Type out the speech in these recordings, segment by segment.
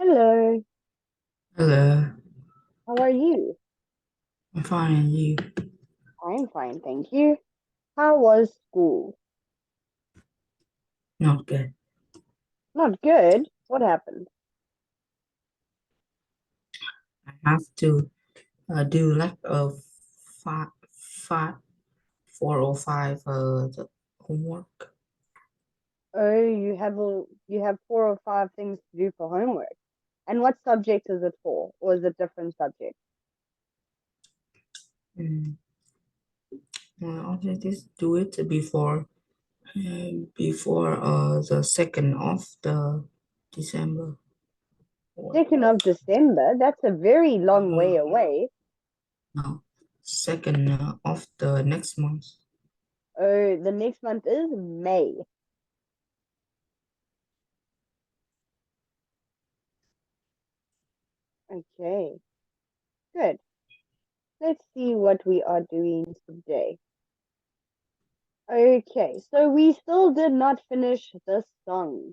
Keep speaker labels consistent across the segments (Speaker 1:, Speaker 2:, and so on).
Speaker 1: Hello,
Speaker 2: Hello,
Speaker 1: how are you?
Speaker 2: I'm fine and you?
Speaker 1: I'm fine, thank you. How was school?
Speaker 2: Not good.
Speaker 1: Not good. What happened?
Speaker 2: I have to do like five, 4 or 5 the homework.
Speaker 1: Oh, you have 4 or 5 things to do for homework. And what subject is it for? Or is it different subject?
Speaker 2: Mm. I'll just do it before the 2nd of the December. Or
Speaker 1: 2nd of December? That's a very long way
Speaker 2: uh,
Speaker 1: away.
Speaker 2: no, 2nd of the next month.
Speaker 1: Oh, the next month is May. Okay, good. Let's see what we are doing today. Okay, so we still did not finish the song.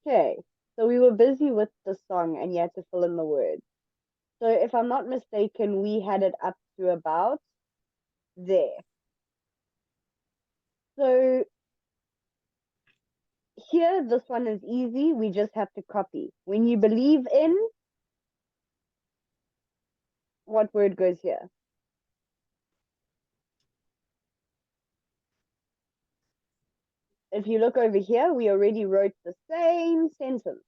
Speaker 1: Okay, so we were busy with the song and you had to fill in the words. So if I'm not mistaken, we had it up to about there. So here, this one is easy. We just have to copy. When you believe in, what word goes here? If you look over here, we already wrote the same sentence.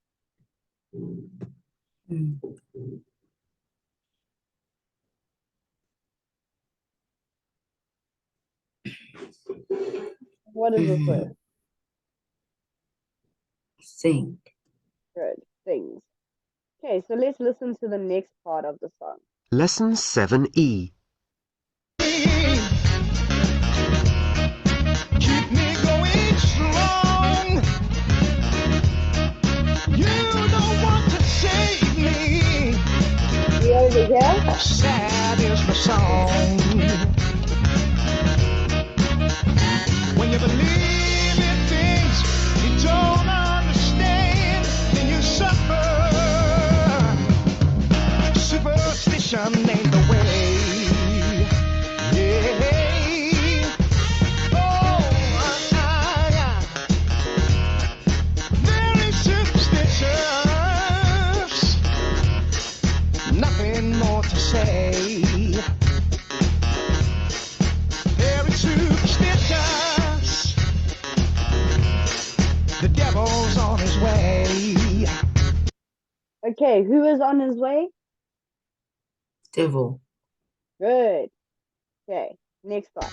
Speaker 2: Mm.
Speaker 1: What is this word?
Speaker 2: Mm. Think.
Speaker 1: Good. Things. Okay, so let's listen to the next part of the song.
Speaker 3: Lesson 7E. Keep me going strong. You don't want to save me.
Speaker 1: See over here?
Speaker 3: Sad is the song. When you believe in things you don't understand, then you suffer. Superstition ain't the way. Yeah. Oh, very superstitious. Nothing more to say. Very superstitious. The devil's on his way.
Speaker 1: Okay, who is on his way?
Speaker 2: Devil.
Speaker 1: Good. Okay, next one.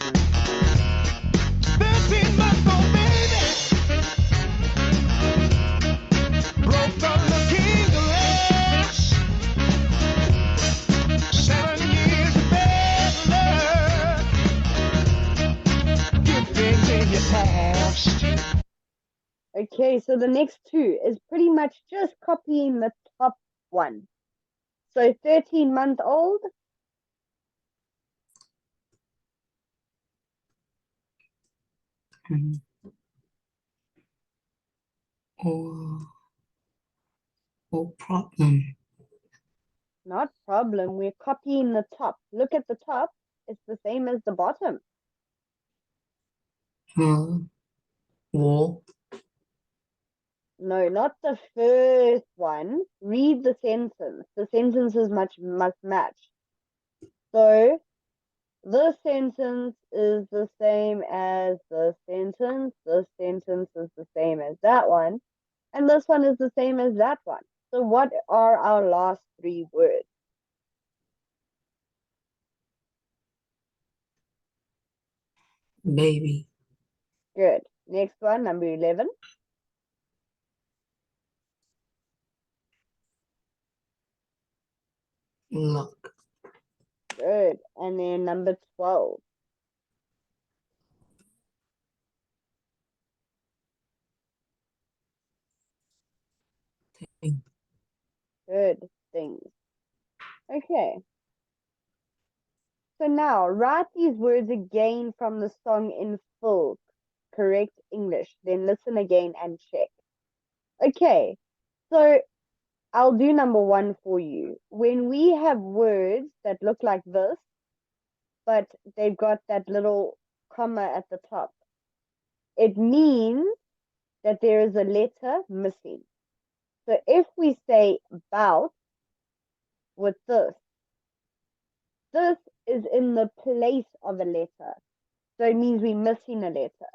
Speaker 3: 13-month-old baby broke the looking glass. 7 years of bad luck. Good things in your past.
Speaker 1: Okay, so the next two is pretty much just copying the top one. So 13-month-old,
Speaker 2: Mm. Or or problem.
Speaker 1: not problem. We're copying the top. Look at the top. It's the same as the bottom.
Speaker 2: Uh, War.
Speaker 1: No, not the first one. Read the sentence. The sentences must match. So this sentence is the same as this sentence. This sentence is the same as that one. And this one is the same as that one. So what are our last 3 words?
Speaker 2: Baby.
Speaker 1: Good. Next one, number 11.
Speaker 2: Luck.
Speaker 1: Good. And then number 12.
Speaker 2: Thing.
Speaker 1: Good things. Okay. So now write these words again from the song in full, correct English. Then listen again and check. Okay. So I'll do number one for you. When we have words that look like this, but they've got that little comma at the top, it means that there is a letter missing. So if we say about with this is in the place of a letter. So it means we're missing a letter.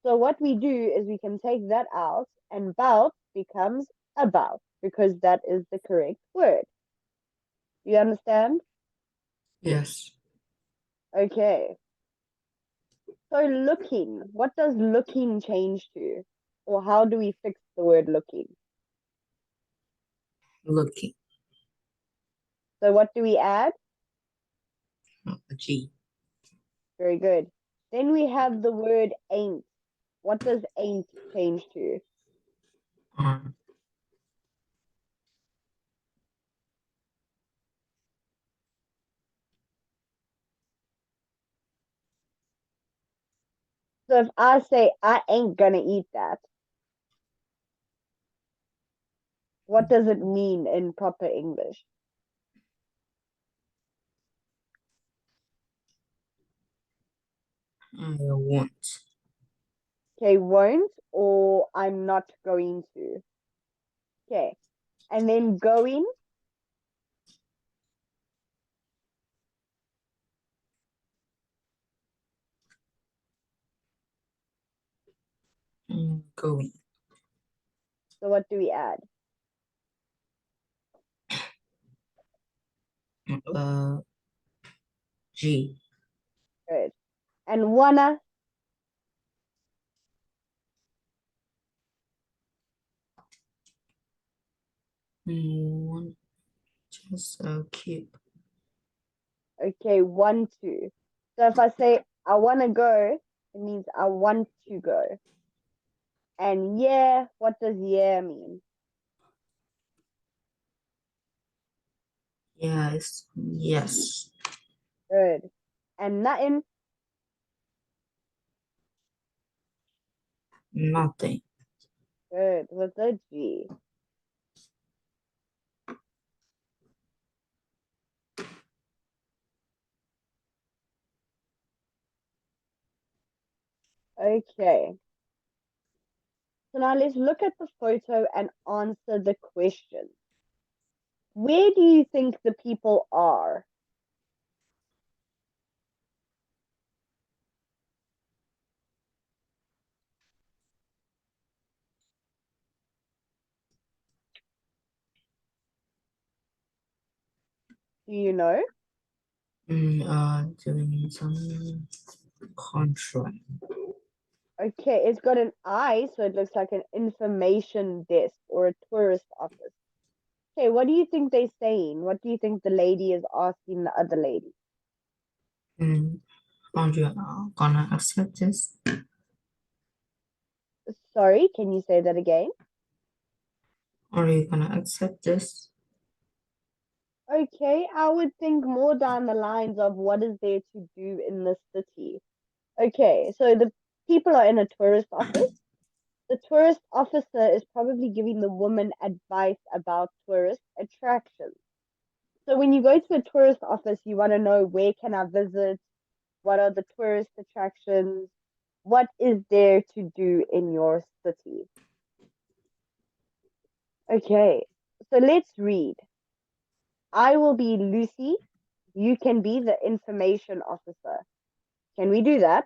Speaker 1: So what we do is we can take that out and about becomes about because that is the correct word. You understand?
Speaker 2: Yes.
Speaker 1: Okay. So looking, what does looking change to? Or how do we fix the word looking?
Speaker 2: Looking.
Speaker 1: So what do we add?
Speaker 2: A G.
Speaker 1: Very good. Then we have the word ain't. What does ain't change to?
Speaker 2: R.
Speaker 1: So if I say I ain't gonna eat that, what does it mean in proper English?
Speaker 2: I won't.
Speaker 1: Okay, won't or I'm not going to. Okay. And then going,
Speaker 2: Going.
Speaker 1: so what do we add?
Speaker 2: G.
Speaker 1: Good. And wanna,
Speaker 2: Want. Just keep.
Speaker 1: okay, want to. So if I say I wanna go, it means I want to go. And yeah, what does yeah mean?
Speaker 2: Yes. Yes.
Speaker 1: Good. And nothing,
Speaker 2: Nothing.
Speaker 1: good, with a G. Okay. So now let's look at the photo and answer the question. Where do you think the people are? Do you know?
Speaker 2: Doing some contract.
Speaker 1: Okay, it's got an I, so it looks like an information desk or a tourist office. Okay, what do you think they're saying? What do you think the lady is asking the other lady?
Speaker 2: Are you gonna accept this?
Speaker 1: Sorry, can you say that again?
Speaker 2: Are you gonna accept this?
Speaker 1: Okay, I would think more down the lines of what is there to do in the city. Okay, so the people are in a tourist office. The tourist officer is probably giving the woman advice about tourist attractions. So when you go to a tourist office, you want to know where can I visit? What are the tourist attractions? What is there to do in your city? Okay, so let's read. I will be Lucy. You can be the information officer. Can we do that?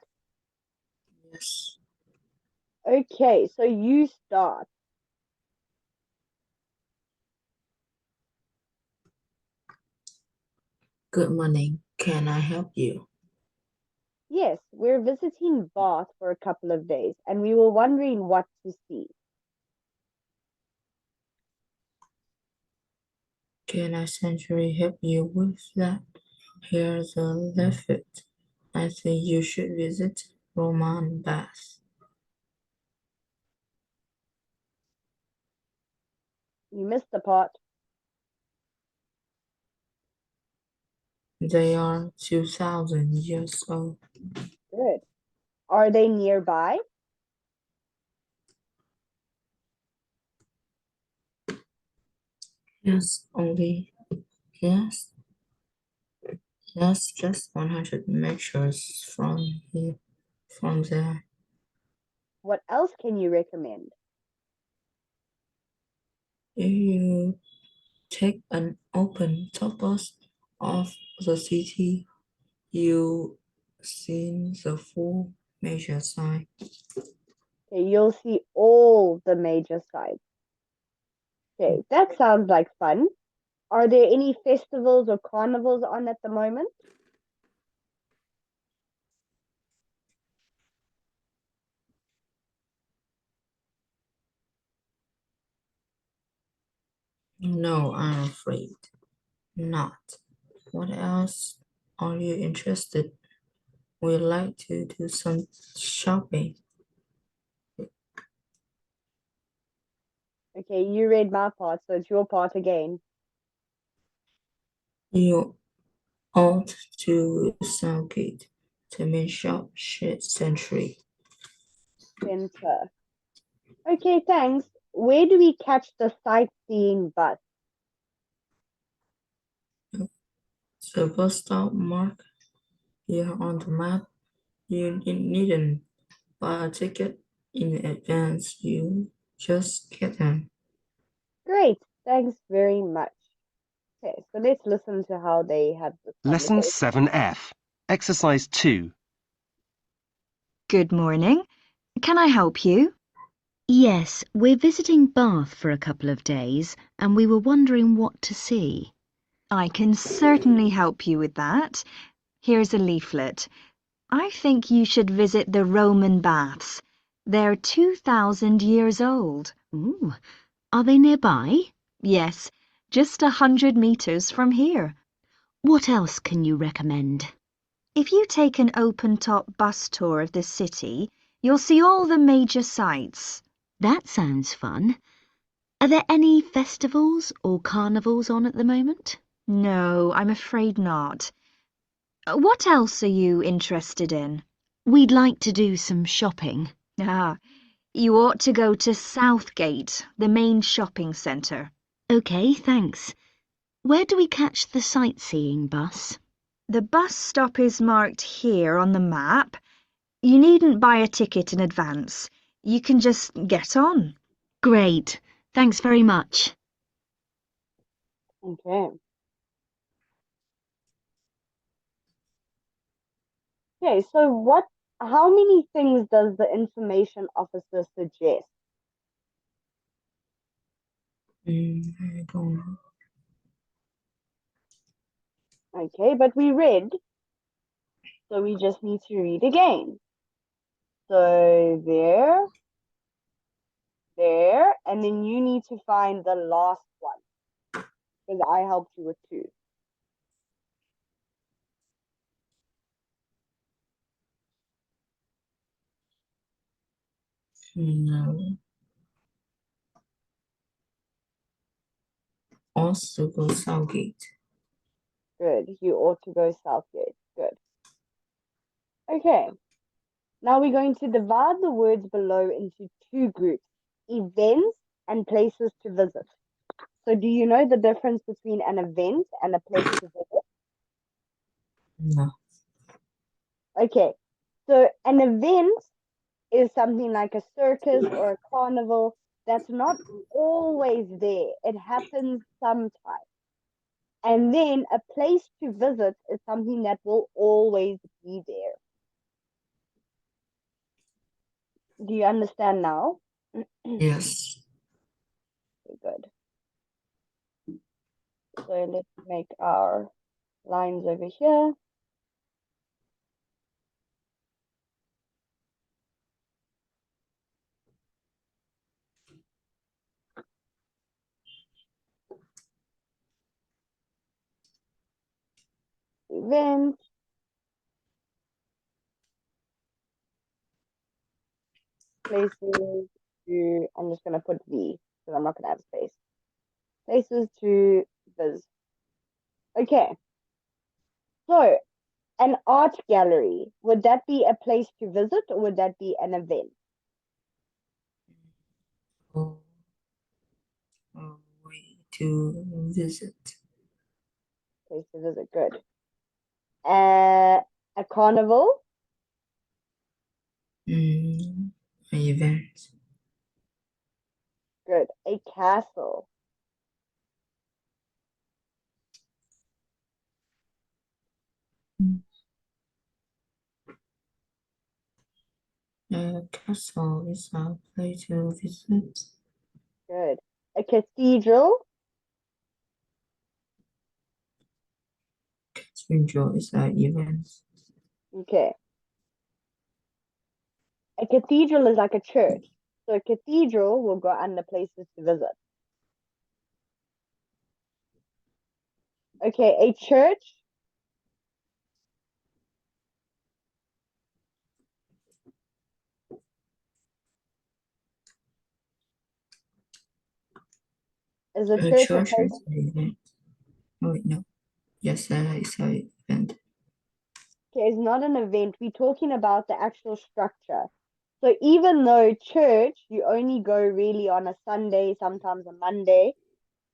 Speaker 2: Yes.
Speaker 1: Okay, so you start.
Speaker 2: Good morning. Can I help you?
Speaker 1: Yes, we're visiting Bath for a couple of days and we were wondering what to see.
Speaker 2: Can I essentially help you with that? Here's a leaflet. I think you should visit Roman Bath.
Speaker 1: You missed the part.
Speaker 2: They are 2,000 years old.
Speaker 1: Good. Are they nearby?
Speaker 2: Yes, only yes, yes, just 100 meters from here, from there.
Speaker 1: What else can you recommend?
Speaker 2: If you take an open top bus of the city, you see the full major sign.
Speaker 1: Okay, you'll see all the major sites. Okay, that sounds like fun. Are there any festivals or carnivals on at the moment?
Speaker 2: No, I'm afraid not. What else are you interested? We'd like to do some shopping.
Speaker 1: Okay, you read my part, so it's your part again.
Speaker 2: You ought to Southgate, to main shop century.
Speaker 1: Center. Okay, thanks. Where do we catch the sightseeing bus?
Speaker 2: The bus stop mark here on the map. You needn't buy a ticket in advance. You just get them.
Speaker 1: Great, thanks very much. Okay, so let's listen to how they have this
Speaker 4: Lesson
Speaker 1: conversation.
Speaker 4: 7F. Exercise 2.
Speaker 5: Good morning. Can I help you? Yes, we're visiting Bath for a couple of days and we were wondering what to see. I can certainly help you with that. Here's a leaflet. I think you should visit the Roman baths. They're 2,000 years old. Ooh, are they nearby? Yes, just 100 meters from here. What else can you recommend? If you take an open-top bus tour of the city, you'll see all the major sites. That sounds fun. Are there any festivals or carnivals on at the moment? No, I'm afraid not. What else are you interested in? We'd like to do some shopping. Ah, you ought to go to Southgate, the main shopping centre. OK, thanks. Where do we catch the sightseeing bus? The bus stop is marked here on the map. You needn't buy a ticket in advance. You can just get on. Great. Thanks very much.
Speaker 1: Okay. Okay, so how many things does the information officer suggest?
Speaker 2: I don't know.
Speaker 1: Okay, but we read, so we just need to read again. So there, and then you need to find the last one, because I helped you with 2.
Speaker 2: No. Also go Southgate.
Speaker 1: Good, you ought to go Southgate. Good. Okay, now we're going to divide the words below into 2 groups, events and places to visit. So do you know the difference between an event and a place to visit?
Speaker 2: No.
Speaker 1: Okay, so an event is something like a circus or a carnival that's not always there. It happens sometimes. And then a place to visit is something that will always be there. Do you understand now?
Speaker 2: Yes.
Speaker 1: Good. So let's make our lines over here. Event. Places to, I'm just going to put V because I'm not going to have space. Places to visit. Okay. So an art gallery, would that be a place to visit or would that be an event?
Speaker 2: Oh, oh wait. to visit.
Speaker 1: Place to visit. Good. A carnival.
Speaker 2: An event.
Speaker 1: Good. A castle.
Speaker 2: A castle is a place to visit.
Speaker 1: Good. A cathedral.
Speaker 2: Cathedral is an event.
Speaker 1: Okay. A cathedral is like a church. So a cathedral will go under places to visit. Okay, a church. Is a
Speaker 2: A
Speaker 1: church a
Speaker 2: church
Speaker 1: place?
Speaker 2: is an event. Oh, wait, no. Yes, it's an event.
Speaker 1: Okay, it's not an event. We're talking about the actual structure. So even though church, you only go really on a Sunday, sometimes a Monday,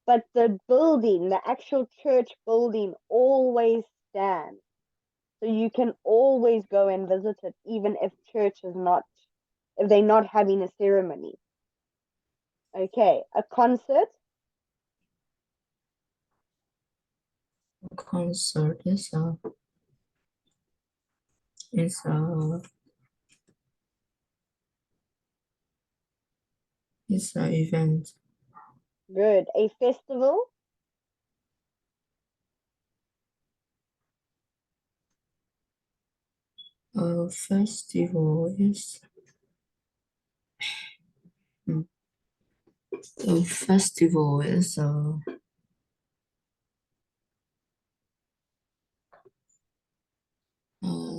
Speaker 1: but the building, the actual church building always stands. So you can always go and visit it, even if church is not, if they're not having a ceremony. Okay, a concert.
Speaker 2: A concert is an event.
Speaker 1: Good. A festival.
Speaker 2: A festival is a festival is a uh,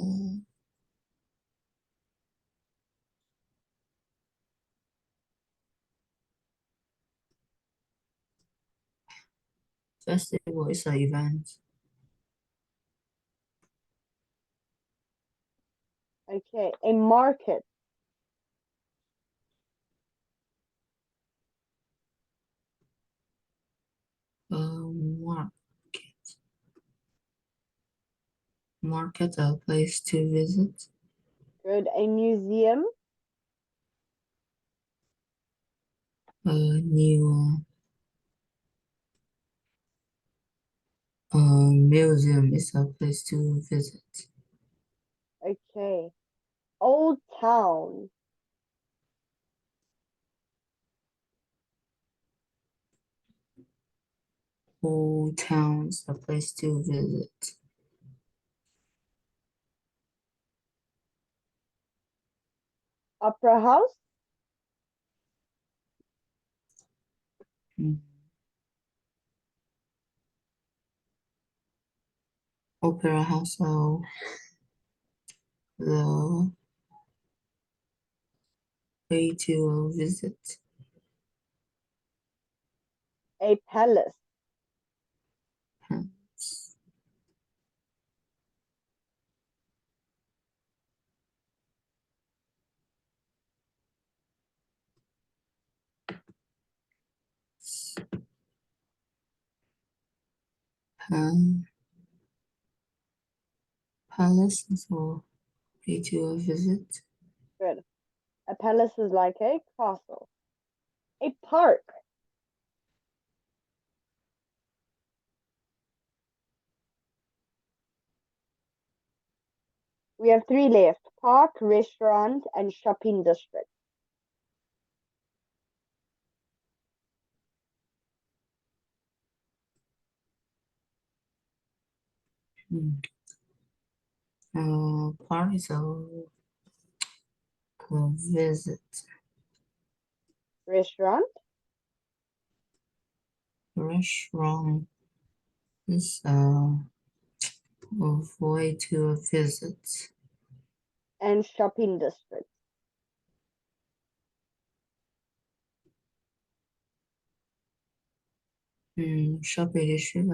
Speaker 2: festival is an event.
Speaker 1: Okay, a market.
Speaker 2: Market. Market a place to visit.
Speaker 1: Good. A museum.
Speaker 2: A new museum is a place to visit.
Speaker 1: Okay. Old town.
Speaker 2: Old towns a place to visit.
Speaker 1: Opera house.
Speaker 2: Mm. Opera house the way to visit.
Speaker 1: A palace.
Speaker 2: Um, Palace is a way to visit.
Speaker 1: Good. A palace is like a castle. A park. We have three left. Park, restaurant, and shopping district.
Speaker 2: Park is a visit.
Speaker 1: Restaurant.
Speaker 2: Restaurant is a way to visit.
Speaker 1: And shopping district.
Speaker 2: Shopping district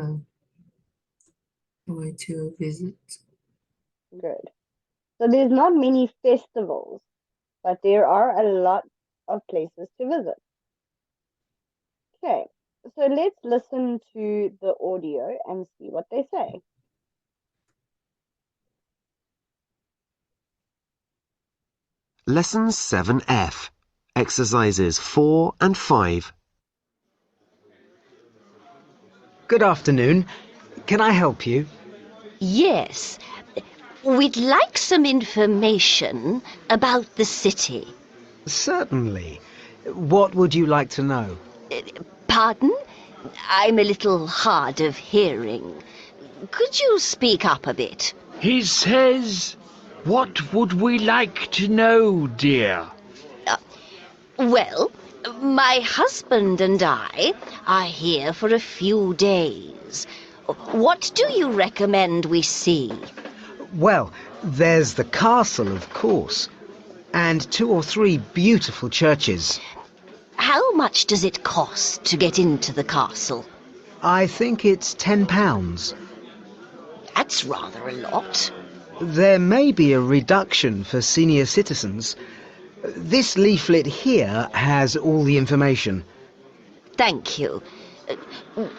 Speaker 2: a way to visit.
Speaker 1: Good. So there's not many festivals, but there are a lot of places to visit. Okay. So let's listen to the audio and see what they say.
Speaker 6: Lesson 7F, exercises 4 and 5.
Speaker 7: Good afternoon. Can I help you?
Speaker 8: Yes, we'd like some information about the city.
Speaker 7: Certainly. What would you like to know?
Speaker 8: Pardon? I'm a little hard of hearing. Could you speak up a bit?
Speaker 3: He says, "What would we like to know, dear?"
Speaker 8: Well, my husband and I are here for a few days. What do you recommend we see?
Speaker 7: Well, there's the castle, of course, and 2 or 3 beautiful churches.
Speaker 8: How much does it cost to get into the castle?
Speaker 7: I think it's £10.
Speaker 8: That's rather a lot.
Speaker 7: There may be a reduction for senior citizens. This leaflet here has all the information.
Speaker 8: Thank you.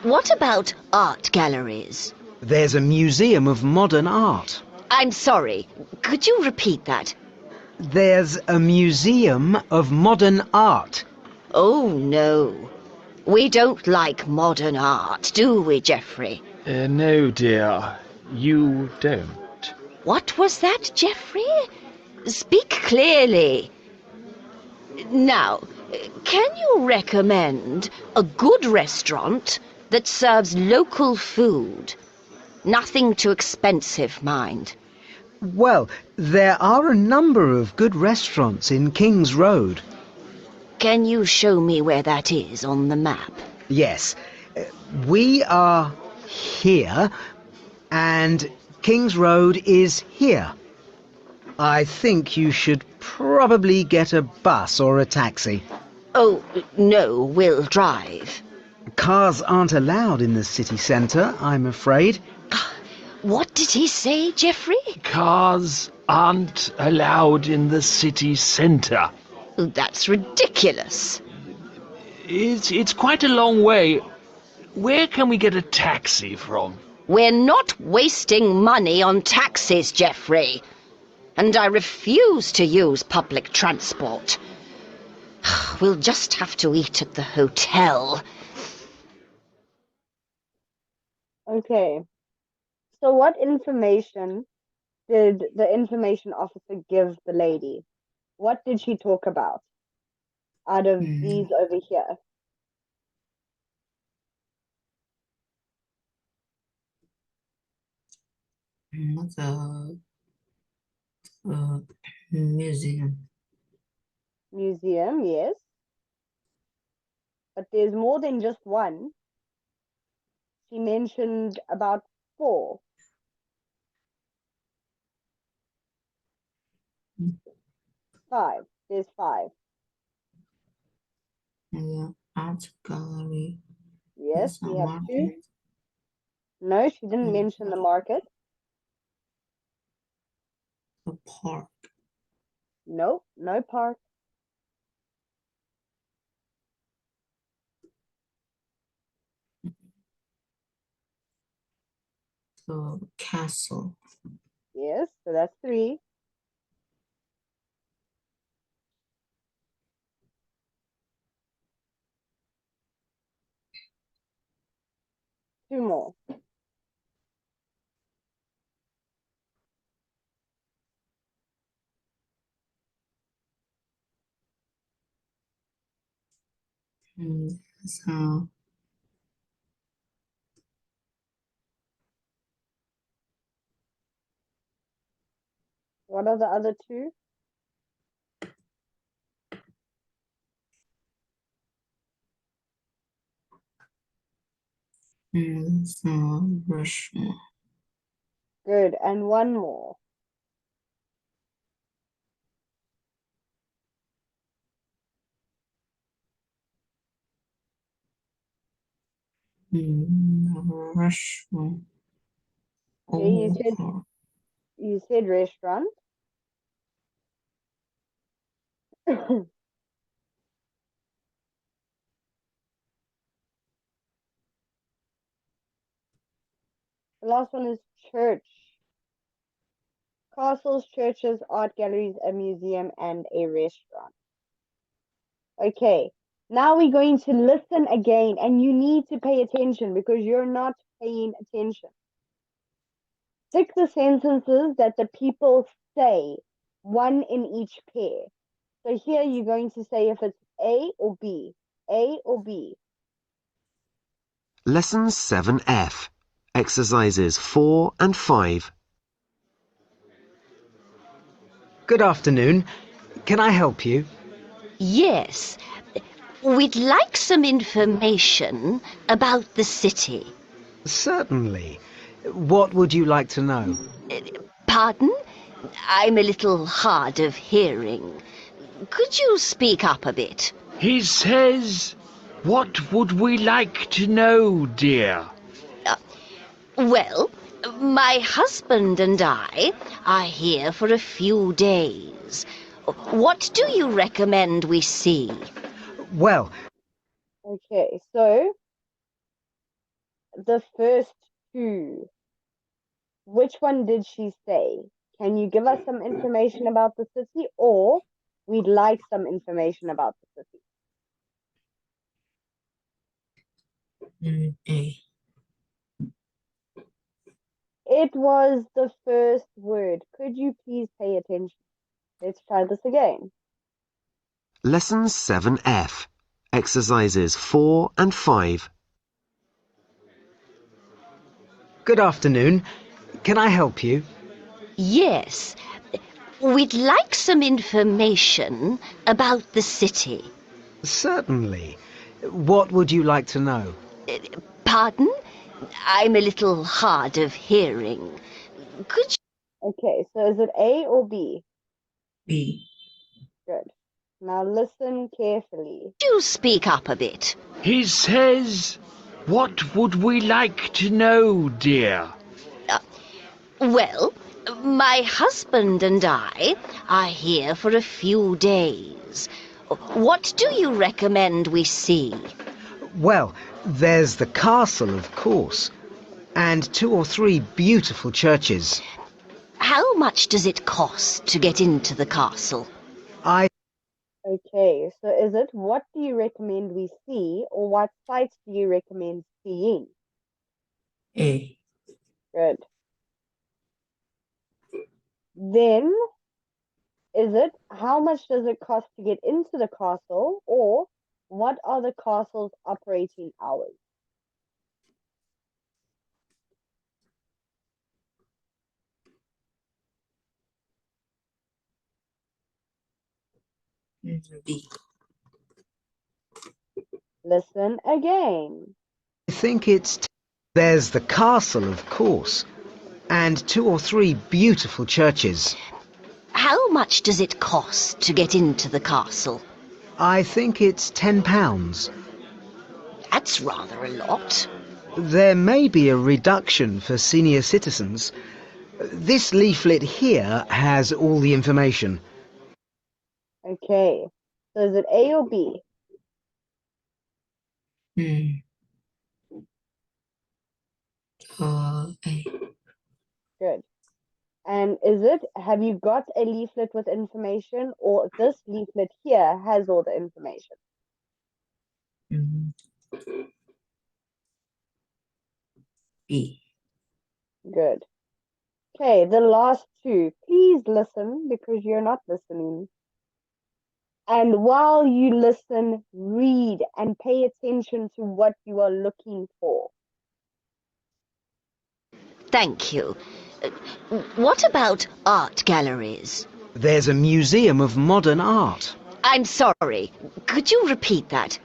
Speaker 8: What about art galleries?
Speaker 7: There's a museum of modern art.
Speaker 8: I'm sorry. Could you repeat that?
Speaker 7: There's a museum of modern art.
Speaker 8: Oh, no. We don't like modern art, do we, Geoffrey?
Speaker 3: No, dear, you don't.
Speaker 8: What was that, Geoffrey? Speak clearly. Now, can you recommend a good restaurant that serves local food? Nothing too expensive, mind.
Speaker 7: Well, there are a number of good restaurants in King's Road.
Speaker 8: Can you show me where that is on the map?
Speaker 7: Yes, we are here, and King's Road is here. I think you should probably get a bus or a taxi.
Speaker 8: Oh, no, we'll drive.
Speaker 7: Cars aren't allowed in the city centre, I'm afraid.
Speaker 8: What did he say, Geoffrey?
Speaker 3: Cars aren't allowed in the city centre.
Speaker 8: That's ridiculous.
Speaker 3: It's quite a long way. Where can we get a taxi from?
Speaker 8: We're not wasting money on taxis, Geoffrey. And I refuse to use public transport. We'll just have to eat at the hotel.
Speaker 1: Okay. So what information did the information officer give the lady? What did she talk about out of these over here?
Speaker 2: The museum.
Speaker 1: Museum, yes. But there's more than just one. She mentioned about 4.
Speaker 2: Mm.
Speaker 1: 5. There's 5.
Speaker 2: The art gallery.
Speaker 1: Yes,
Speaker 2: There's a
Speaker 1: we have 2.
Speaker 2: market.
Speaker 1: No, she didn't mention the market.
Speaker 2: The park.
Speaker 1: Nope, no park.
Speaker 2: The castle.
Speaker 1: Yes, so that's 3. Two more.
Speaker 2: So
Speaker 1: What are the other 2?
Speaker 2: it's a restaurant.
Speaker 1: Good, and one more.
Speaker 2: A restaurant.
Speaker 1: Okay,
Speaker 2: Oh,
Speaker 1: you said restaurant. last one is church. Castles, churches, art galleries, a museum, and a restaurant. Okay, now we're going to listen again, and you need to pay attention because you're not paying attention. Pick the sentences that the people say, one in each pair. So here you're going to say if it's A or B. A or B.
Speaker 6: Lesson 7F. Exercises 4 and 5.
Speaker 7: Good afternoon. Can I help you?
Speaker 8: Yes, we'd like some information about the city.
Speaker 7: Certainly. What would you like to know?
Speaker 8: Pardon? I'm a little hard of hearing. Could you speak up a bit?
Speaker 3: He says, "What would we like to know, dear?"
Speaker 8: Well, my husband and I are here for a few days. What do you recommend we see?
Speaker 7: Well,
Speaker 1: Okay, so the first two. Which one did she say? Can you give us some information about the city, or we'd like some information about the city?
Speaker 2: A.
Speaker 1: It was the first word. Could you please pay attention? Let's try this again.
Speaker 6: Lesson 7F. Exercises 4 and 5.
Speaker 7: good afternoon. Can I help you?
Speaker 8: Yes, we'd like some information about the city.
Speaker 7: Certainly. What would you like to know?
Speaker 8: Pardon? I'm a little hard of hearing. Could
Speaker 1: Okay, so is it A or B?
Speaker 2: B.
Speaker 1: Good. Now listen carefully.
Speaker 8: you speak up a bit?
Speaker 3: He says, "What would we like to know, dear?"
Speaker 8: Well, my husband and I are here for a few days. What do you recommend we see?
Speaker 7: Well, there's the castle, of course, and 2 or 3 beautiful churches.
Speaker 8: How much does it cost to get into the castle?
Speaker 7: I
Speaker 1: Okay, so is it what do you recommend we see, or what sites do you recommend seeing?
Speaker 2: A.
Speaker 1: Good. Then, is it how much does it cost to get into the castle, or what are the castle's operating hours?
Speaker 2: B.
Speaker 1: Listen again.
Speaker 7: think it's... There's the castle, of course, and 2 or 3 beautiful churches.
Speaker 8: How much does it cost to get into the castle?
Speaker 7: I think it's £10.
Speaker 8: That's rather a lot.
Speaker 7: There may be a reduction for senior citizens. This leaflet here has all the information.
Speaker 1: Okay, so is it A or B?
Speaker 2: A.
Speaker 1: Good. And is it, have you got a leaflet with information, or this leaflet here has all the information?
Speaker 2: B.
Speaker 1: Good. Okay, the last two. Please listen because you're not listening. And while you listen, read and pay attention to what you are looking for.
Speaker 8: Thank you. What about art galleries?
Speaker 7: There's a museum of modern art.
Speaker 8: I'm sorry. Could you repeat that?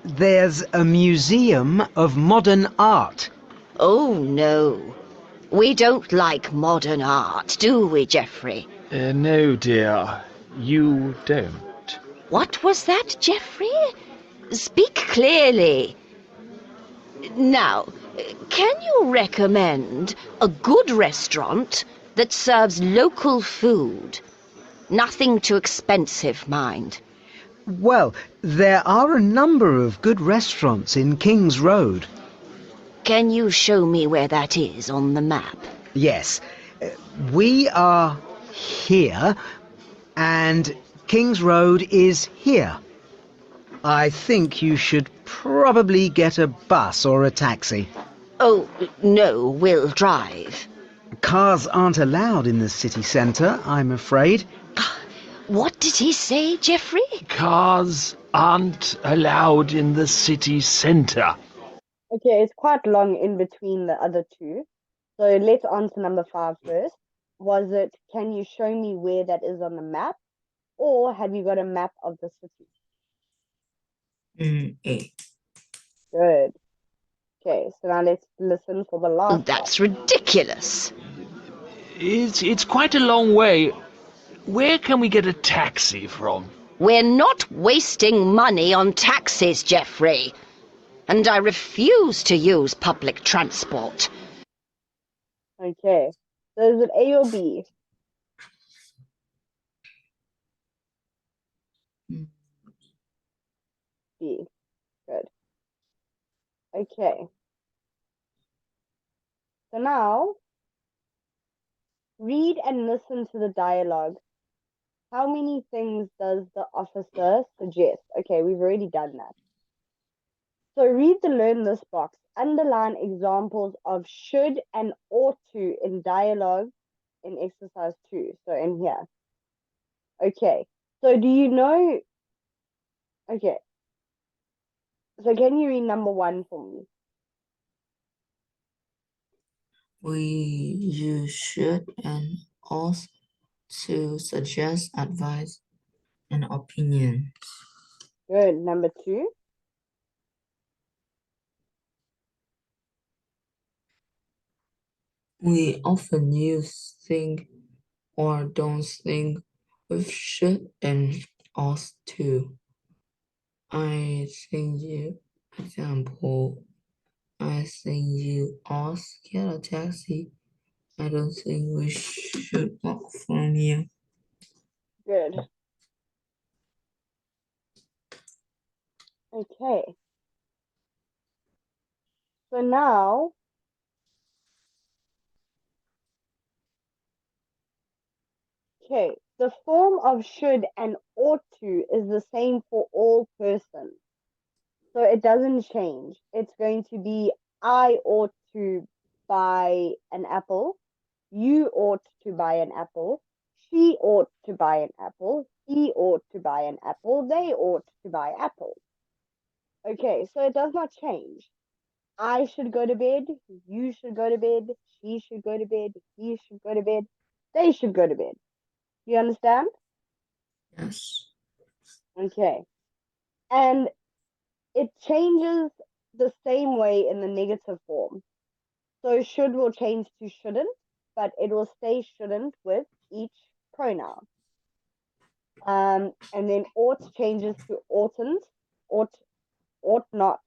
Speaker 7: There's a museum of modern art.
Speaker 8: Oh, no. We don't like modern art, do we, Geoffrey?
Speaker 3: No, dear, you don't.
Speaker 8: What was that, Geoffrey? Speak clearly. Now, can you recommend a good restaurant that serves local food? Nothing too expensive, mind.
Speaker 7: Well, there are a number of good restaurants in King's Road.
Speaker 8: Can you show me where that is on the map?
Speaker 7: Yes. We are here, and King's Road is here. I think you should probably get a bus or a taxi.
Speaker 8: Oh, no, we'll drive.
Speaker 7: Cars aren't allowed in the city centre, I'm afraid.
Speaker 8: What did he say, Geoffrey?
Speaker 3: Cars aren't allowed in the city centre.
Speaker 1: Okay, it's quite long in between the other two. So let's answer number 5 first. Was it, can you show me where that is on the map? Or have you got a map of the city?
Speaker 2: A.
Speaker 1: Good. Okay, so now let's listen for the last
Speaker 8: That's
Speaker 1: one.
Speaker 8: ridiculous.
Speaker 3: It's quite a long way. Where can we get a taxi from?
Speaker 8: We're not wasting money on taxis, Geoffrey. And I refuse to use public transport.
Speaker 1: Okay, so is it A or B?
Speaker 2: Mm.
Speaker 1: B. Good. Okay. So now, read and listen to the dialogue. How many things does the officer suggest? Okay, we've already done that. So read the learn this box. Underline examples of should and ought to in dialogue in exercise 2. So in here. Okay. So do you know? Okay. So can you read number 1 for me?
Speaker 2: You should and ought to suggest advice and opinion.
Speaker 1: Good. Number 2.
Speaker 2: We often use think or don't think with should and ought to. I think you, example, I think you ought to get a taxi. I don't think we should walk from here.
Speaker 1: Good. Okay. So now, okay, the form of should and ought to is the same for all persons. So it doesn't change. It's going to be I ought to buy an apple. You ought to buy an apple. She ought to buy an apple. He ought to buy an apple. They ought to buy apples. Okay, so it does not change. I should go to bed. You should go to bed. She should go to bed. He should go to bed. They should go to bed. You understand?
Speaker 2: Yes.
Speaker 1: Okay. And it changes the same way in the negative form. So should will change to shouldn't, but it will stay shouldn't with each pronoun. And then ought changes to oughtn't, ought not.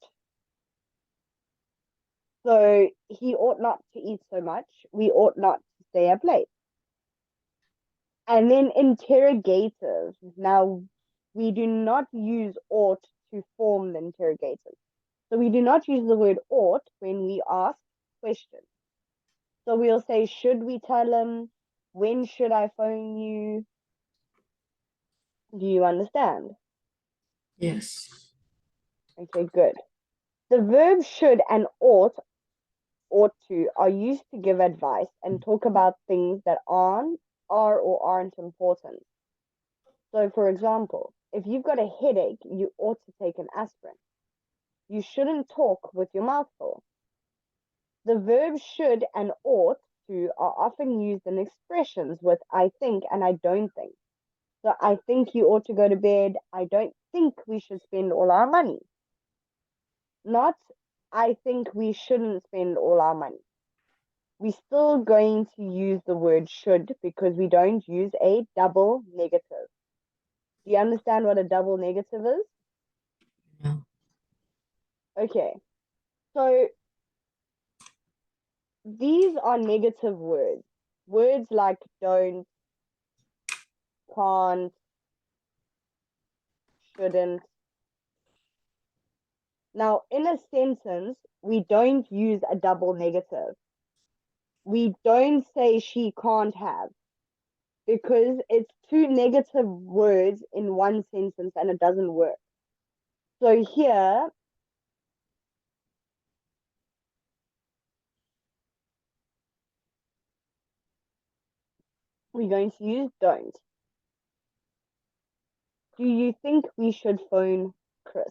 Speaker 1: So he ought not to eat so much. We ought not to stay up late. And then interrogative. Now, we do not use ought to form the interrogative. So we do not use the word ought when we ask questions. So we'll say, should we tell him? When should I phone you? Do you understand?
Speaker 2: Yes.
Speaker 1: Okay, good. The verbs should and ought to are used to give advice and talk about things that are or aren't important. So, for example, if you've got a headache, you ought to take an aspirin. You shouldn't talk with your mouth full. The verbs should and ought to are often used in expressions with I think and I don't think. So I think you ought to go to bed. I don't think we should spend all our money. Not I think we shouldn't spend all our money. We're still going to use the word should because we don't use a double negative. Do you understand what a double negative is?
Speaker 2: No.
Speaker 1: Okay. So these are negative words. Words like don't, can't, shouldn't. Now, in a sentence, we don't use a double negative. We don't say she can't have, because it's two negative words in one sentence and it doesn't work. So here, we're going to use don't. Do you think we should phone Chris?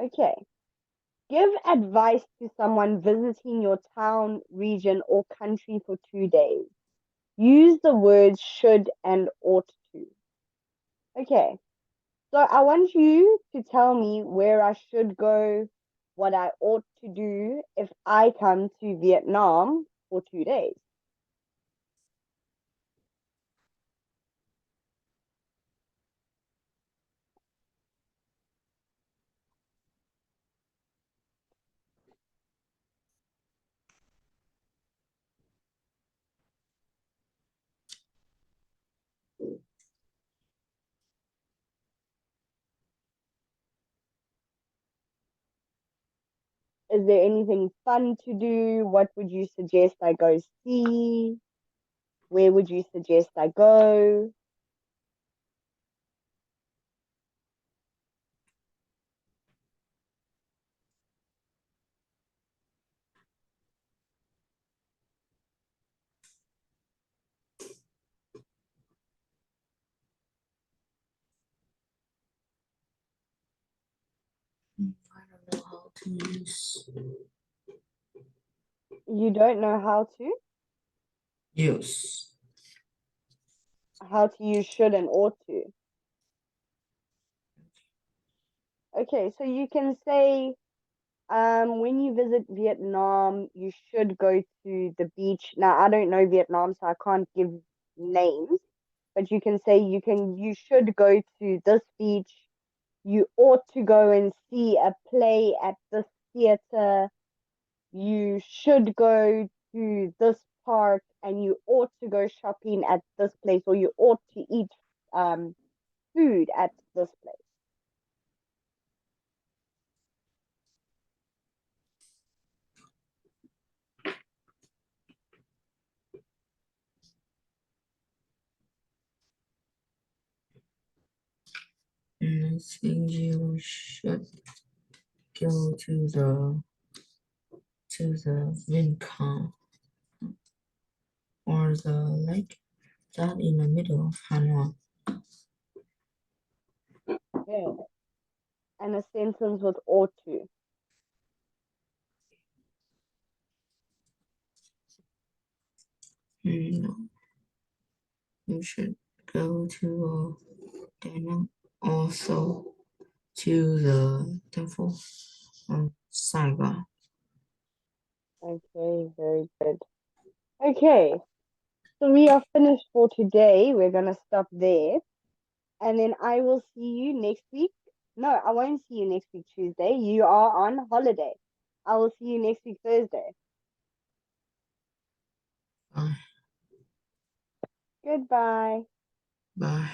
Speaker 1: Okay. Give advice to someone visiting your town, region, or country for 2 days. Use the words should and ought to. Okay. So I want you to tell me where I should go, what I ought to do if I come to Vietnam for 2 days. Is there anything fun to do? What would you suggest I go see? Where would you suggest I go?
Speaker 2: I don't know how to use.
Speaker 1: You don't know how to?
Speaker 2: Use.
Speaker 1: How to use should and ought to. Okay, so you can say, when you visit Vietnam, you should go to the beach. Now, I don't know Vietnam, so I can't give names, but you can say you should go to this beach. You ought to go and see a play at this theater. You should go to this park, and you ought to go shopping at this place, or you ought to eat food at this place.
Speaker 2: And I think you should go to the Rincon or the lake that in the middle of Hanoi.
Speaker 1: Yeah. And a sentence with ought to.
Speaker 2: No, you should go to Da Nang, also to the temple of Saigon.
Speaker 1: Okay, very good. Okay, so we are finished for today. We're gonna stop there, and then I will see you next week. No, I won't see you next week Tuesday. You are on holiday. I will see you next week Thursday.
Speaker 2: Bye.
Speaker 1: Goodbye.
Speaker 2: Bye.